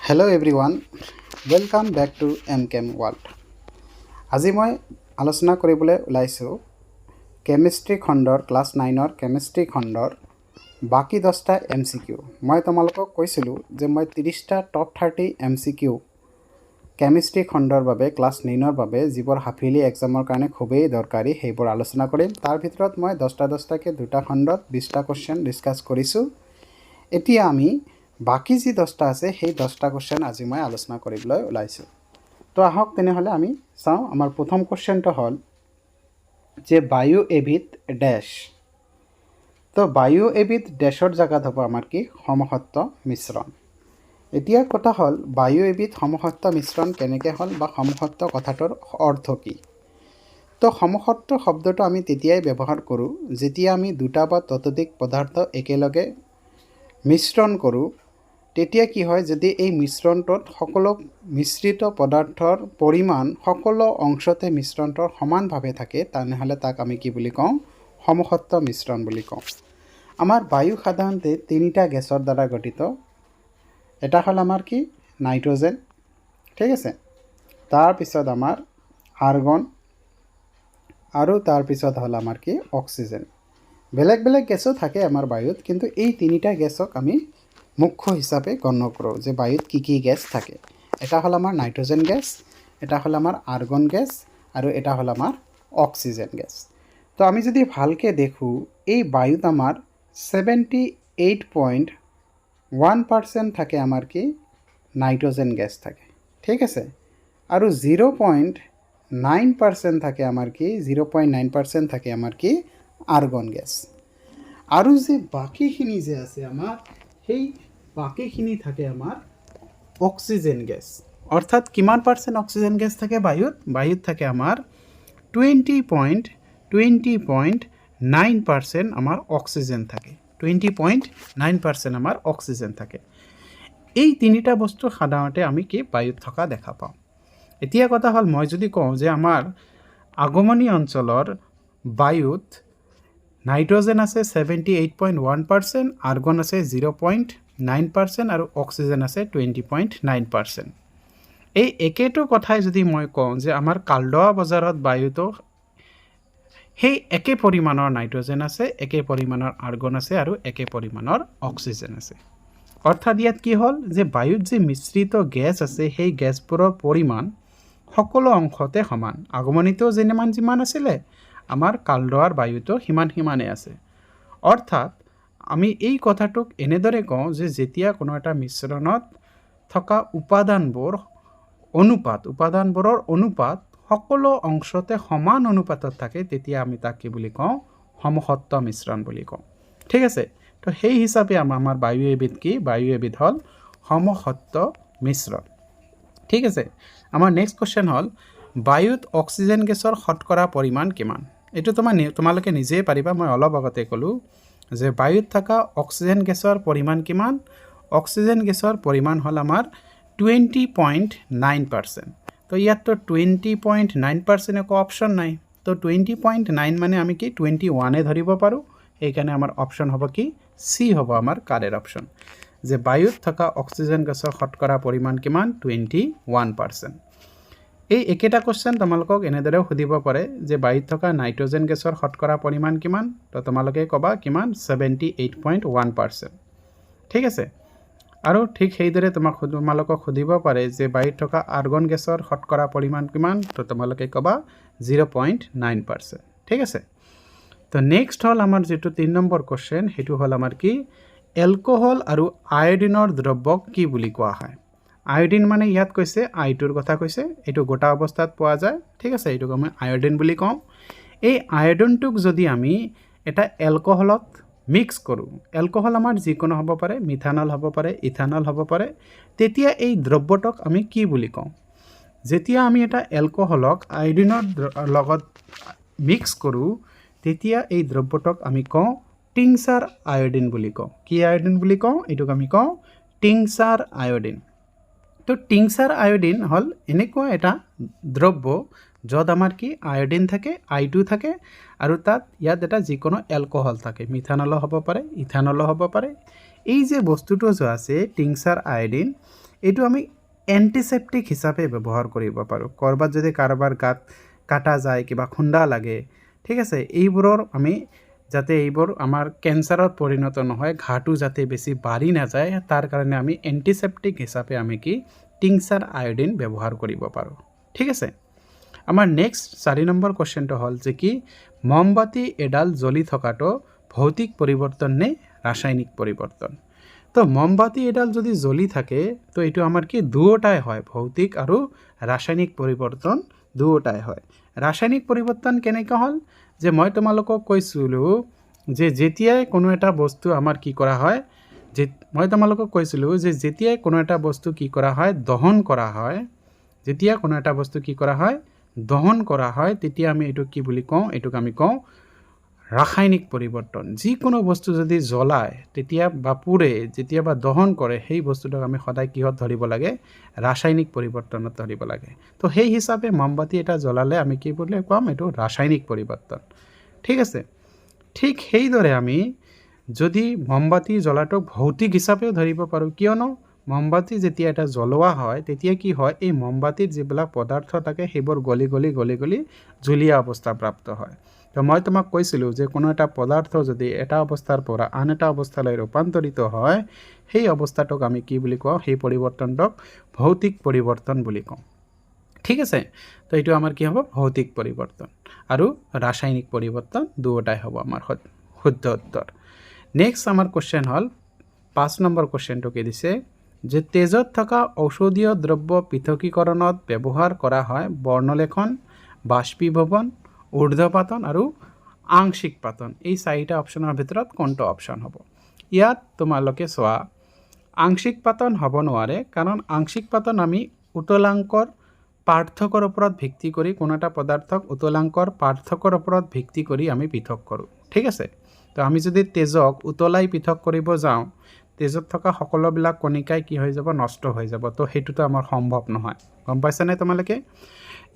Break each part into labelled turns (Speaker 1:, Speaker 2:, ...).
Speaker 1: Hello everyone, welcome back to MChem World. আজি মই আলোচনা কৰিবলৈ ওলাইছোঁ কেমিষ্ট্ৰি খণ্ডৰ ক্লাছ 9ৰ কেমিষ্ট্ৰি খণ্ডৰ বাকি 10টা MCQ। মই তোমালোকক কৈছিলোঁ যে মই 30টা টপ 30 MCQ কেমিষ্ট্ৰি খণ্ডৰ বাবে ক্লাছ 9ৰ বাবে যিবোৰ হাফিলি এক্সামৰ কাৰণে খুবেই দৰকাৰী সেইবোৰ আলোচনা কৰিম। তাৰ ভিতৰত মই 10টাকে দুটা খণ্ডত 20টা কোৱেশ্চন ডিসকাস কৰিছোঁ। এতিয়া আমি বাকি যি 10টা আছে সেই 10টা কোৱেশ্চন আজি মই আলোচনা কৰিবলৈ ওলাইছোঁ। তো আহক তেনেহলে আমি চাওঁ। আমাৰ প্ৰথম কোৱেশ্চনটো হ'ল যে বায়ু এবিধ ড্যাশ। তো বায়ু এবিধ ড্যাশৰ জায়গাত হ'ব আমাৰ কি সমসত্ব মিশ্ৰণ। এতিয়া কথা হ'ল বায়ু এবিধ সমসত্ব মিশ্ৰণ কেনেকৈ হ'ল বা সমসত্ব কথাটোৰ অৰ্থ কি। তো সমসত্ব শব্দটো আমি তেতিয়াই ব্যৱহাৰ কৰোঁ যেতিয়া আমি দুটা বা ততোধিক পদাৰ্থ একেলগে মিশ্ৰণ কৰোঁ। তেতিয়া কি হয়, যদি এই মিশ্ৰণটোত সকলো মিশ্ৰিত পদাৰ্থৰ পৰিমাণ সকলো অংশতে মিশ্ৰণটোৰ সমানভাৱে থাকে তেনেহ'লে তাক আমি কি বুলি কওঁ, সমসত্ব মিশ্ৰণ বুলি কওঁ। আমাৰ বায়ু সাধাৰণতে তিনিটা গেছৰ দ্বাৰা গঠিত। এটা হ'ল আমাৰ কি নাইট্ৰজেন, ঠিক আছে, তাৰপিছত আমাৰ আৰ্গন আৰু তাৰপিছত হ'ল আমাৰ কি অক্সিজেন। বেলেগ বেলেগ গেছো থাকে আমাৰ বায়ুত, কিন্তু এই তিনিটা গেছক আমি মুখ্য হিচাপে গণ্য কৰোঁ যে বায়ুত কি গেছ থাকে। এটা হ'ল আমাৰ নাইট্ৰজেন গেছ, এটা হ'ল আমাৰ আৰ্গন গেছ আৰু এটা হ'ল আমাৰ অক্সিজেন গেছ। তো আমি যদি ভালকৈ দেখোঁ এই বায়ুত আমাৰ 78.1% থাকে আমাৰ কি নাইট্ৰজেন গেছ থাকে, ঠিক আছে, আৰু 0.9% থাকে আমাৰ কি 0.9% থাকে আমাৰ কি আৰ্গন গেছ। আৰু যে বাকীখিনি যে আছে আমাৰ সেই বাকীখিনি থাকে আমাৰ অক্সিজেন গেছ। অৰ্থাৎ কিমান পাৰ্চেণ্ট অক্সিজেন গেছ থাকে বায়ুত থাকে আমাৰ 20.9% আমাৰ অক্সিজেন থাকে। 20.9% আমাৰ অক্সিজেন থাকে। এই তিনিটা বস্তু সাধাৰণতে আমি কি বায়ুত থকা দেখা পাওঁ। এতিয়া কথা হ'ল মই যদি কওঁ যে আমাৰ আগমনী অঞ্চলৰ বায়ুত নাইট্ৰজেন আছে 78.1%, আৰ্গন আছে 0.9% আৰু অক্সিজেন আছে 20.9%। এই একেটো কথাই যদি মই কওঁ যে আমাৰ কালডোৱা বজাৰত বায়ুটো সেই একে পৰিমাণৰ নাইট্ৰজেন আছে, একে পৰিমাণৰ আৰ্গন আছে আৰু একে পৰিমাণৰ অক্সিজেন আছে। অৰ্থাৎ ইয়াত কি হ'ল যে বায়ুত যে মিশ্ৰিত গেছ আছে সেই গেছবোৰৰ পৰিমাণ সকলো অংশতে সমান। আগমনীতো যিমান আছিলে আমাৰ কালডোৱাৰ বায়ুটো সিমানেই আছে। অৰ্থাৎ আমি এই কথাটোক এনেদৰে কওঁ যে যেতিয়া কোনো এটা মিশ্ৰণত থকা উপাদানবোৰৰ অনুপাত সকলো অংশতে সমান অনুপাতত থাকে তেতিয়া আমি তাক কি বুলি কওঁ, সমসত্ব মিশ্ৰণ বুলি কওঁ, ঠিক আছে। তো সেই হিচাপে আমাৰ বায়ু এবিধ হ'ল সমসত্ব মিশ্ৰণ, ঠিক আছে। আমাৰ নেক্সট কোৱেশ্চন হ'ল বায়ুত অক্সিজেন গেছৰ শতকৰা পৰিমাণ কিমান। এইটো তোমালোকে নিজেই পাৰিবা। মই অলপ আগতে ক'লোঁ যে বায়ুত থকা অক্সিজেন গেছৰ পৰিমাণ কিমান। অক্সিজেন গেছৰ পৰিমাণ হ'ল আমাৰ 20.9%। তো ইয়াততো 20.9% একো অপশ্যন নাই। তো 20.9 মানে আমি কি 21 ধৰিব পাৰোঁ। সেইকাৰণে আমাৰ অপশ্যন হ'ব কি চি হ'ব আমাৰ কাৰেক্ট অপশ্যন, যে বায়ুত থকা অক্সিজেন গেছৰ শতকৰা পৰিমাণ কিমান 21%। এই একেটা কোৱেশ্চন তোমালোকক এনেদৰেও সুধিব পাৰে যে বায়ুত থকা নাইট্ৰজেন গেছৰ শতকৰা পৰিমাণ কিমান। তো তোমালোকে ক'বা কিমান 78.1%, ঠিক আছে। আৰু ঠিক সেইদৰে তোমালোকক সুধিব পাৰে যে বায়ুত থকা আৰ্গন গেছৰ শতকৰা পৰিমাণ কিমান। তো তোমালোকে ক'বা 0.9%, ঠিক আছে। তো নেক্সট হ'ল আমাৰ যিটো 3 নম্বৰ কোৱেশ্চন, সেইটো হ'ল আমাৰ কি এলকহল আৰু আয়োডিনৰ দ্ৰব্যক কি বুলি কোৱা হয়। আয়োডিন মানে ইয়াত কৈছে আইটোৰ কথা কৈছে, এইটো গোটা অৱস্থাত পোৱা যায়, ঠিক আছে, এইটোক আমি আয়োডিন বুলি কওঁ। এই আয়োডিনটোক যদি আমি এটা এলকহলত মিক্স কৰোঁ, এলকহল আমাৰ যিকোনো হ'ব পাৰে, মিথানল হ'ব পাৰে, ইথানল হ'ব পাৰে, তেতিয়া এই দ্ৰব্যটোক আমি কি বুলি কওঁ। যেতিয়া আমি এটা এলকহলক আয়োডিনৰ লগত মিক্স কৰোঁ তেতিয়া এই দ্ৰব্যটোক আমি কওঁ টিংচাৰ আয়োডিন বুলি কওঁ। কি আয়োডিন বুলি কওঁ, এইটোক আমি কওঁ টিংচাৰ আয়োডিন। তো টিংচাৰ আয়োডিন হ'ল এনেকুৱা এটা দ্ৰব্য য'ত আমাৰ কি আয়োডিন থাকে, আইটো থাকে, আৰু ইয়াত এটা যিকোনো এলকহল থাকে, মিথানলো হ'ব পাৰে, ইথানলো হ'ব পাৰে। এই যে বস্তুটো যে আছে টিংচাৰ আয়োডিন, এইটো আমি এণ্টিছেপ্টিক হিচাপে ব্যৱহাৰ কৰিব পাৰোঁ। ক'ৰবাত যদি কাৰোবাৰ গাত কাটা যায়, কিবা খুন্দা লাগে, ঠিক আছে, এইবোৰৰ আমি যাতে এইবোৰ আমাৰ কেঞ্চাৰত পৰিণত নহয়, ঘাঁটো যাতে বেছি বাঢ়ি নাযায়, তাৰ কাৰণে আমি এণ্টিছেপ্টিক হিচাপে আমি কি টিংচাৰ আয়ডিন ব্যৱহাৰ কৰিব পাৰোঁ। ঠিক আছে। আমাৰ নেক্সট 4 নম্বৰ কুৱেশ্যনটো হ'ল যে কি মমবাতি এডাল জ্বলি থকাটো ভৌতিক পৰিৱৰ্তন নে ৰাসায়নিক পৰিৱৰ্তন? তো মমবাতি এডাল যদি জ্বলি থাকে তো এইটো আমাৰ কি দুয়োটাই হয়, ভৌতিক আৰু ৰাসায়নিক পৰিৱৰ্তন দুয়োটাই হয়। ৰাসায়নিক পৰিৱৰ্তন কেনেকৈ হ'ল যে মই তোমালোকক কৈছিলোঁ যে যেতিয়াই কোনো এটা বস্তু আমাৰ কি কৰা হয়, মই তোমালোকক কৈছিলোঁ যে যেতিয়াই কোনো এটা বস্তু কি কৰা হয় দহন কৰা হয়, যেতিয়া কোনো এটা বস্তু কি কৰা হয় দহন কৰা হয়, তেতিয়া আমি এইটো কি বুলি কওঁ, এইটোক আমি কওঁ ৰাসায়নিক পৰিৱৰ্তন। যিকোনো বস্তু যদি জ্বলায় তেতিয়া বা পুৰে, যেতিয়া বা দহন কৰে, সেই বস্তুটোক আমি সদায় কিহত ধৰিব লাগে, ৰাসায়নিক পৰিৱৰ্তনত ধৰিব লাগে। তো সেই হিচাপে মমবাতি এটা জ্বলালে আমি কি বুলি ক'ম, এইটো ৰাসায়নিক পৰিৱৰ্তন। ঠিক আছে। ঠিক সেইদৰে আমি যদি মমবাতি জ্বলাটোক ভৌতিক হিচাপেও ধৰিব পাৰোঁ, কিয়নো মমবাতি যেতিয়া এটা জ্বলোৱা হয় তেতিয়া কি হয়, এই মমবাতিৰ যিবিলাক পদাৰ্থ থাকে সেইবোৰ গলি গলি গলি গলি জুলীয়া অৱস্থা প্ৰাপ্ত হয়। তো মই তোমাক কৈছিলোঁ যে কোনো এটা পদাৰ্থ যদি এটা অৱস্থাৰ পৰা আন এটা অৱস্থালৈ ৰূপান্তৰিত হয়, সেই অৱস্থাটোক আমি কি বুলি কওঁ, সেই পৰিৱৰ্তনটোক ভৌতিক পৰিৱৰ্তন বুলি কওঁ। ঠিক আছে। তো এইটো আমাৰ কি হ'ব, ভৌতিক পৰিৱৰ্তন আৰু ৰাসায়নিক পৰিৱৰ্তন দুয়োটাই হ'ব আমাৰ শুদ্ধ উত্তৰ। নেক্সট আমাৰ কুৱেশ্যন হ'ল 5 নম্বৰ কুৱেশ্যনটো কি দিছে যে তেজত থকা ঔষধীয় দ্ৰব্য পৃথকীকৰণত ব্যৱহাৰ কৰা হয় বৰ্ণলেখন, বাষ্পীভৱন, ঊৰ্ধ্বপাতন আৰু আংশিক পাতন। এই 4টা অপশ্যনৰ ভিতৰত কোনটো অপশ্যন হ'ব? ইয়াত তোমালোকে চোৱা, আংশিক পাতন হ'ব নোৱাৰে, কাৰণ আংশিক পাতন আমি উতলাংকৰ পাৰ্থক্যৰ ওপৰত ভিত্তি কৰি কোনো এটা পদাৰ্থক উতলাংকৰ পাৰ্থক্যৰ ওপৰত ভিত্তি কৰি আমি পৃথক কৰোঁ। ঠিক আছে। তো আমি যদি তেজক উতলাই পৃথক কৰিব যাওঁ, তেজত থকা সকলোবিলাক কণিকাই কি হৈ যাব, নষ্ট হৈ যাব। তো সেইটোতো আমাৰ সম্ভৱ নহয়। গম পাইছানে তোমালোকে?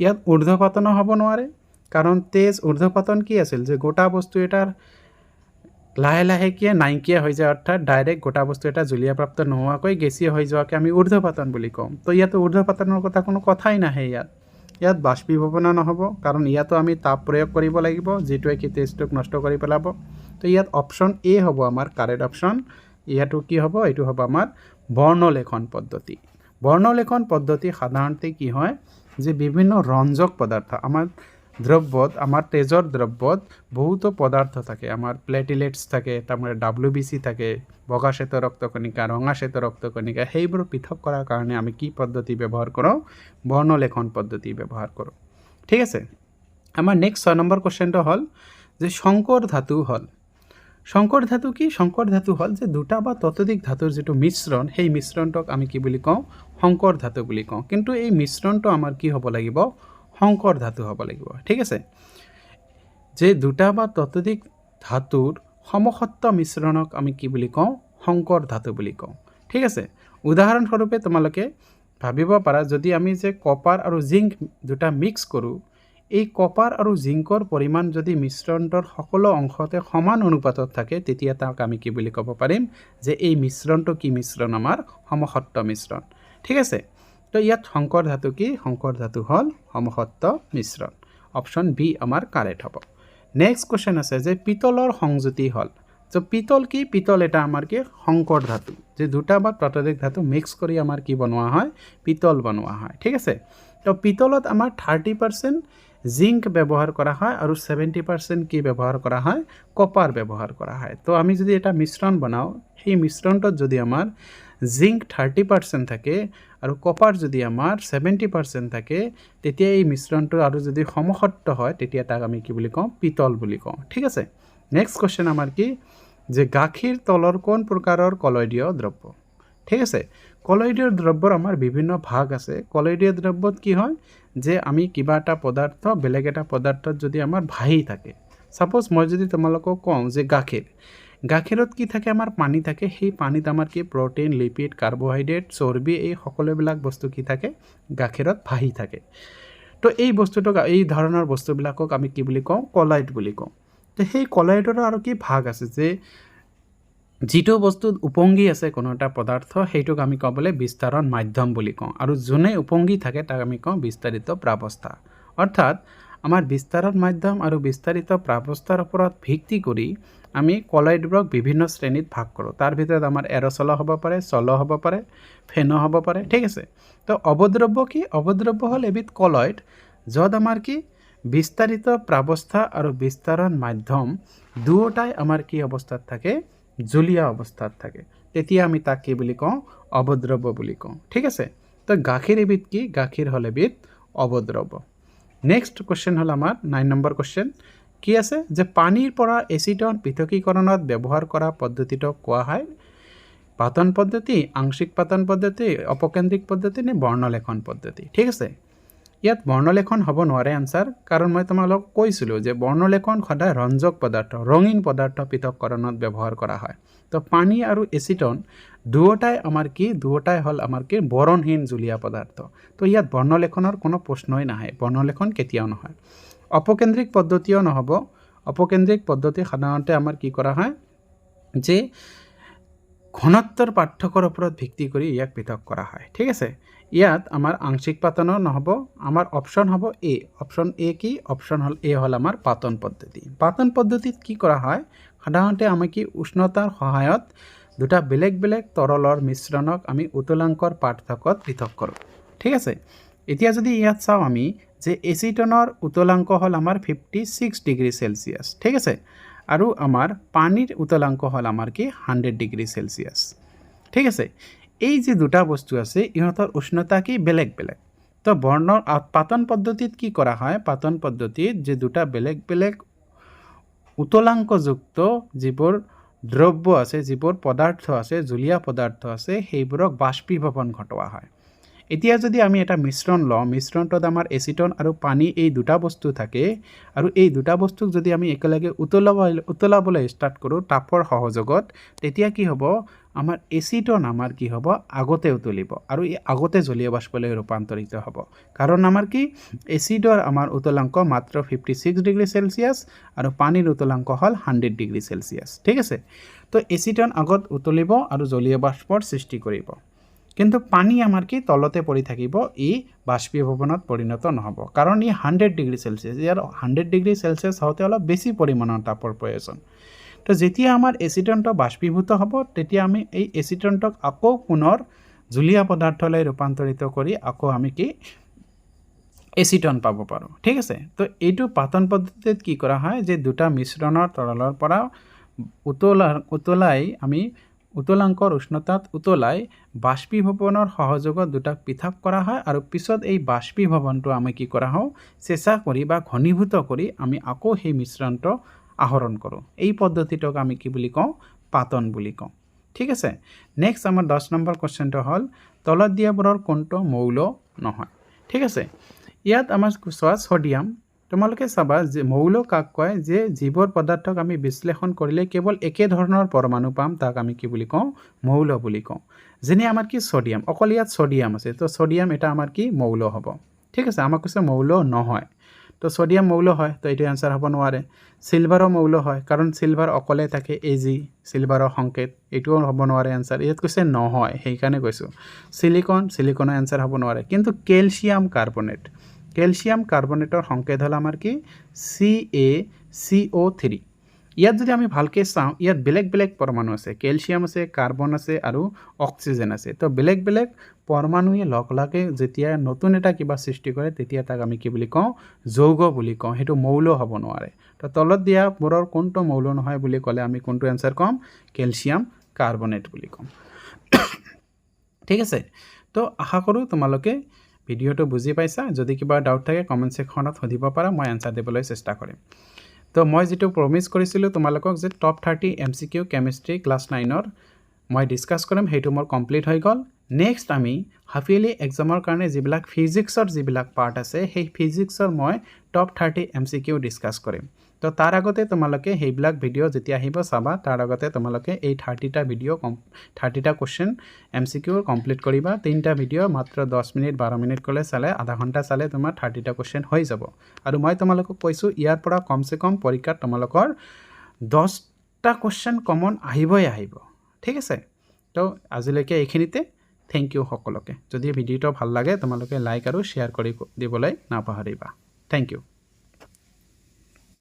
Speaker 1: ইয়াত ঊৰ্ধ্বপাতনো হ'ব নোৱাৰে, কাৰণ তেজ ঊৰ্ধ্বপাতন কি আছিল যে গোটা বস্তু এটাৰ লাহে লাহে কি নাইকিয়া হৈ যায়, অৰ্থাৎ ডাইৰেক্ট গোটা বস্তু এটা জুলীয়াপ্ৰাপ্ত নোহোৱাকৈ গেছীয় হৈ যোৱাকে আমি ঊৰ্ধ্বপাতন বুলি কওঁ। তো ইয়াতো ঊৰ্ধ্বপাতনৰ কথা কোনো কথাই নাহে। ইয়াত বাষ্পীভৱনো নহ'ব, কাৰণ ইয়াতো আমি তাপ প্ৰয়োগ কৰিব লাগিব, যিটোৱে কি তেজটোক নষ্ট কৰি পেলাব। তো ইয়াত অপশ্যন এ হ'ব আমাৰ কাৰেক্ট অপশ্যন। ইয়াতো কি হ'ব, এইটো হ'ব আমাৰ বৰ্ণলেখন পদ্ধতি। বৰ্ণলেখন পদ্ধতি সাধাৰণতে কি হয় যে বিভিন্ন ৰঞ্জক পদাৰ্থ আমাৰ দ্ৰব্যত, আমাৰ তেজৰ দ্ৰব্যত বহুতো পদাৰ্থ থাকে। আমাৰ প্লেটিলেটছ থাকে, তাৰমানে WBC থাকে, বগা শ্বেত ৰক্তকণিকা, ৰঙা শ্বেত ৰক্তকণিকা, সেইবোৰ পৃথক কৰাৰ কাৰণে আমি কি পদ্ধতি ব্যৱহাৰ কৰোঁ, বৰ্ণলেখন পদ্ধতি ব্যৱহাৰ কৰোঁ। ঠিক আছে। আমাৰ নেক্সট 6 নম্বৰ কুৱেশ্যনটো হ'ল যে সংকৰ ধাতু হ'ল। সংকৰ ধাতু কি? সংকৰ ধাতু হ'ল যে দুটা বা ততোধিক ধাতুৰ যিটো মিশ্ৰণ, সেই মিশ্ৰণটোক আমি কি বুলি কওঁ, সংকৰ ধাতু বুলি কওঁ। কিন্তু এই মিশ্ৰণটো আমাৰ কি হ'ব লাগিব, সংকৰ ধাতু হ'ব লাগিব। ঠিক আছে। যে দুটা বা ততোধিক ধাতুৰ সমসত্ব মিশ্ৰণক আমি কি বুলি কওঁ, সংকৰ ধাতু বুলি কওঁ। ঠিক আছে। উদাহৰণস্বৰূপে তোমালোকে ভাবিব পাৰা, যদি আমি যে কপাৰ আৰু জিংক দুটা মিক্স কৰোঁ, এই কপাৰ আৰু জিংকৰ পৰিমাণ যদি মিশ্ৰণটোৰ সকলো অংশতে সমান অনুপাতত থাকে, তেতিয়া তাক আমি কি বুলি ক'ব পাৰিম যে এই মিশ্ৰণটো কি মিশ্ৰণ, আমাৰ সমসত্ব মিশ্ৰণ। ঠিক আছে। তো ইয়াত সংকৰ ধাতু কি? সংকৰ ধাতু হ'ল সমসত্ব মিশ্ৰণ। অপশ্যন বি আমাৰ কাৰেক্ট হ'ব। নেক্সট কুৱেশ্যন আছে যে পিতলৰ সংযুতি হ'ল। তো পিতল কি? পিতল এটা আমাৰ কি সংকৰ ধাতু, যে দুটা বা ততোধিক ধাতু মিক্স কৰি আমাৰ কি বনোৱা হয়, পিতল বনোৱা হয়। ঠিক আছে। তো পিতলত আমাৰ 30% জিংক ব্যৱহাৰ কৰা হয় আৰু 70% কি ব্যৱহাৰ কৰা হয়, কপাৰ ব্যৱহাৰ কৰা হয়। তো আমি যদি এটা মিশ্ৰণ বনাওঁ, সেই মিশ্ৰণটোত যদি আমাৰ জিংক 30% থাকে আৰু কপাৰ যদি আমাৰ 70% থাকে, তেতিয়া এই মিশ্ৰণটো আৰু যদি সমসত্ব হয়, তেতিয়া তাক আমি কি বুলি কওঁ, পিতল বুলি কওঁ। ঠিক আছে। নেক্সট কুৱেশ্যন আমাৰ কি যে গাখীৰ তলৰ কোন প্ৰকাৰৰ কলয়দীয় দ্ৰব্য? ঠিক আছে। কলয়দীয় দ্ৰব্যৰ আমাৰ বিভিন্ন ভাগ আছে। কলয়দীয় দ্ৰব্যত কি হয় যে আমি কিবা এটা পদাৰ্থ বেলেগ এটা পদাৰ্থত যদি আমাৰ ভাহি থাকে, ছাপ'জ মই যদি তোমালোকক কওঁ যে গাখীৰত কি থাকে, আমাৰ পানী থাকে। সেই পানীত আমাৰ কি প্ৰ'টিন, লিপিড, কাৰ্বহাইড্ৰেট, চৰ্বি, এই সকলোবিলাক বস্তু কি থাকে, গাখীৰত ভাহি থাকে। তো এই বস্তুটোক, এই ধৰণৰ বস্তুবিলাকক আমি কি বুলি কওঁ, কলয়ড বুলি কওঁ। তো সেই কলয়ডৰ আৰু কি ভাগ আছে, যে যিটো বস্তুত উপংগী আছে কোনো এটা পদাৰ্থ সেইটোক আমি ক'বলৈ বিস্তাৰণ মাধ্যম বুলি কওঁ আৰু যোনে উপংগী থাকে তাক আমি কওঁ বিস্তাৰিত প্ৰাৱস্থা অৰ্থাৎ আমাৰ বিস্তাৰণ মাধ্যম আৰু বিস্তাৰিত প্ৰাৱস্থাৰ ওপৰত ভিত্তি কৰি আমি কলয়ডবোৰক বিভিন্ন শ্ৰেণীত ভাগ কৰোঁ তাৰ ভিতৰত আমাৰ এৰচল হ'ব পাৰে চল হ'ব পাৰে ফেন হ'ব পাৰে ঠিক আছে তো অৱদ্ৰব্য কি অৱদ্ৰব্য হ'ল এবিধ কলয়ড য'ত আমাৰ কি বিস্তাৰিত প্ৰাৱস্থা আৰু বিস্তাৰণ মাধ্যম দুয়োটাই আমাৰ কি অৱস্থাত থাকে জলীয় অৱস্থাত থাকে তেতিয়া আমি তাক কি বুলি কওঁ অৱদ্ৰব্য বুলি কওঁ ঠিক আছে তো গাখীৰ এবিধ কি গাখীৰ হ'ল এবিধ অৱদ্ৰব্য নেক্সট কোৱেশ্চন হ'ল আমাৰ 9 নম্বৰ কোৱেশ্চন কি আছে যে পানীৰ পৰা এচিটন পৃথকীকৰণত ব্যৱহাৰ কৰা পদ্ধতিটো কোৱা হয় পাতন পদ্ধতি আংশিক পাতন পদ্ধতি অপকেন্দ্ৰিক পদ্ধতি নে বৰ্ণলেখন পদ্ধতি ঠিক আছে ইয়াত বৰ্ণলেখন হ'ব নোৱাৰে আনসাৰ কাৰণ মই তোমালোক কৈছিলোঁ যে বৰ্ণলেখন সদায় ৰঞ্জক পদাৰ্থ ৰঙীন পদাৰ্থ পৃথককৰণত ব্যৱহাৰ কৰা হয় তো পানী আৰু এচিটন দুয়োটাই আমাৰ কি দুয়োটাই হ'ল আমাৰ কি বৰণহীন জলীয় পদাৰ্থ তো ইয়াত বৰ্ণলেখনৰ কোনো প্ৰশ্নই নাহে বৰ্ণলেখন কেতিয়াও নহয় অপকেন্দ্ৰিক পদ্ধতিও নহ'ব অপকেন্দ্ৰিক পদ্ধতি সাধাৰণতে আমাৰ কি কৰা হয় যে ঘনত্বৰ পাৰ্থক্যৰ ওপৰত ভিত্তি কৰি ইয়াক পৃথক কৰা হয় ঠিক আছে ইয়াত আমাৰ আংশিক পাতনৰ নহ'ব আমাৰ অপশ্যন হ'ব এ অপশ্যন এ কি অপশ্যন হ'ল এ হ'ল আমাৰ পাতন পদ্ধতি পাতন পদ্ধতিত কি কৰা হয় সাধাৰণতে আমি কি উষ্ণতাৰ সহায়ত দুটা বেলেগ বেলেগ তৰলৰ মিশ্ৰণক আমি উতলাংকৰ পাৰ্থক্যত পৃথক কৰোঁ ঠিক আছে এতিয়া যদি ইয়াত চাওঁ আমি যে এচিটনৰ উতলাংক হ'ল আমাৰ 56 ডিগ্ৰী সেলসিয়াছ ঠিক আছে আৰু আমাৰ পানীৰ উতলাংক হ'ল আমাৰ কি 100 ডিগ্ৰী সেলসিয়াছ ঠিক আছে এই যে দুটা বস্তু আছে ইহঁতৰ উষ্ণতা কি বেলেগ বেলেগ তো বৰ্ণ পাতন পদ্ধতিত কি কৰা হয় পাতন পদ্ধতিত যে দুটা বেলেগ বেলেগ উতলাংকযুক্ত যিবোৰ দ্ৰব্য আছে যিবোৰ পদাৰ্থ আছে জলীয় পদাৰ্থ আছে সেইবোৰক বাষ্পীভৱন ঘটোৱা হয় এতিয়া যদি আমি এটা মিশ্ৰণ লওঁ মিশ্ৰণটোত আমাৰ এচিটন আৰু পানী এই দুটা বস্তু থাকে আৰু এই দুটা বস্তুক যদি আমি একেলগে উতলাবলৈ ষ্টাৰ্ট কৰোঁ তাপৰ সহযোগত তেতিয়া কি হ'ব আমাৰ এচিটন আমাৰ কি হ'ব আগতে উতলিব আৰু এই আগতে জলীয় বাষ্পলৈ ৰূপান্তৰিত হ'ব কাৰণ আমাৰ কি এচিডৰ আমাৰ উতলাংক মাত্ৰ 56 ডিগ্ৰী সেলসিয়াছ আৰু পানীৰ উতলাংক হ'ল 100 ডিগ্ৰী সেলসিয়াছ ঠিক আছে তো এচিটন আগত উতলিব আৰু জলীয় বাষ্পৰ সৃষ্টি কৰিব কিন্তু পানী আমাৰ কি তলতে পৰি থাকিব ই বাষ্পীভৱনত পৰিণত নহ'ব কাৰণ ই 100 ডিগ্ৰী সেলসিয়াছ ইয়াৰ 100 ডিগ্ৰী সেলসিয়াছ হওঁতে অলপ বেছি পৰিমাণৰ তাপৰ প্ৰয়োজন তো যেতিয়া আমাৰ এচিটনটো বাষ্পীভূত হ'ব তেতিয়া আমি এই এচিটনটোক আকৌ পুনৰ জলীয় পদাৰ্থলৈ ৰূপান্তৰিত কৰি আকৌ আমি কি এচিটন পাব পাৰোঁ ঠিক আছে তো এইটো পাতন পদ্ধতিত কি কৰা হয় যে দুটা মিশ্ৰণৰ তৰলৰ পৰা উতলাই আমি উতলাংকৰ উষ্ণতাত উতলাই বাষ্পীভৱনৰ সহযোগত দুটাক পৃথক কৰা হয় আৰু পিছত এই বাষ্পীভৱনটো আমি কি কৰা হয় চেঁচা কৰি বা ঘনীভূত কৰি আমি আকৌ সেই মিশ্ৰণটো আহৰণ কৰোঁ এই পদ্ধতিটোক আমি কি বুলি কওঁ পাতন বুলি কওঁ ঠিক আছে নেক্সট আমাৰ 10 নম্বৰ কোৱেশ্চনটো হ'ল তলত দিয়াবোৰৰ কোনটো মৌল নহয় ঠিক আছে ইয়াত আমাৰ কোৱা সোডিয়াম তোমালোকে চাবা যে মৌল কাক কয় যে যিবোৰ পদাৰ্থক আমি বিশ্লেষণ কৰিলে কেৱল একে ধৰণৰ পৰমাণু পাম তাক আমি কি বুলি কওঁ মৌল বুলি কওঁ যেনে আমাৰ কি সোডিয়াম অকল ইয়াত সোডিয়াম আছে তো সোডিয়াম এটা আমাৰ কি মৌল হ'ব ঠিক আছে আমাক কৈছে মৌল নহয় তো সোডিয়াম মৌল হয় তো এইটো আনসাৰ হ'ব নোৱাৰে সিলভাৰো মৌল হয় কাৰণ সিলভাৰ অকলে থাকে এজি সিলভাৰৰ সংকেত এইটোও হ'ব নোৱাৰে আনসাৰ ইয়াত কৈছে নহয় সেইকাৰণে কৈছোঁ সিলিকনৰ আনসাৰ হ'ব নোৱাৰে কিন্তু কেলছিয়াম কাৰ্বনেটৰ সংকেত হ'ল আমাৰ কি CaCO3 ইয়াত যদি আমি ভালকৈ চাওঁ ইয়াত বেলেগ বেলেগ পৰমাণু আছে কেলছিয়াম আছে কাৰ্বন আছে আৰু অক্সিজেন আছে তো বেলেগ বেলেগ পৰমাণুৱে লগ লাগি যেতিয়া নতুন এটা কিবা সৃষ্টি কৰে তেতিয়া তাক আমি কি বুলি কওঁ যৌগ বুলি কওঁ সেইটো মৌল হ'ব নোৱাৰে তো তলত দিয়াবোৰৰ কোনটো মৌল নহয় বুলি ক'লে আমি কোনটো আনসাৰ ক'ম কেলছিয়াম কাৰ্বনেট বুলি ক'ম ঠিক আছে তো আশা কৰোঁ তোমালোকে ভিডিঅ'টো বুজি পাইছা যদি কিবা ডাউট থাকে কমেণ্ট সেকশ্যনত সুধিব পাৰা মই আনসাৰ দিবলৈ চেষ্টা কৰিম তো মই যেটো প্ৰমিস কৰিছিলোঁ তোমালোকক যে টপ 30 MCQ কেমিষ্ট্ৰি ক্লাছ 9ৰ মই ডিসকাস কৰিম হেতু মোৰ কমপ্লিট হৈ গ'ল নেক্সট আমি হাফ ইয়াৰলি এক্সামৰ কাৰণে যিবিলাক ফিজিক্সৰ যিবিলাক পাৰ্ট আছে সেই ফিজিক্সৰ মই টপ 30 MCQ ডিসকাস কৰিম তো তাৰ আগতে তোমালোকে হেইবিলাক ভিডিও যেতিয়া আহিব চাবা তাৰ আগতে তোমালোকে এই 30টা ভিডিও 30টা কোশ্চেন MCQ কমপ্লিট কৰিবা তিনটা ভিডিও মাত্ৰ 10 মিনিট 12 মিনিট কলে চালে আধা ঘণ্টা চালে তোমাৰ 30টা কোশ্চেন হৈ যাব আৰু মই তোমালোকক কৈছো ইয়াৰ পৰা কমসে কম পৰীক্ষাত তোমালোকৰ 10 এটা কুৱেশ্যন কমন আহিবই আহিব ঠিক আছে তো আজিলৈকে এইখিনিতে থেংক ইউ সকলোকে যদি ভিডিঅ'টো ভাল লাগে তোমালোকে লাইক আৰু শ্বেয়াৰ কৰি দিবলৈ নাপাহৰিবা থেংক ইউ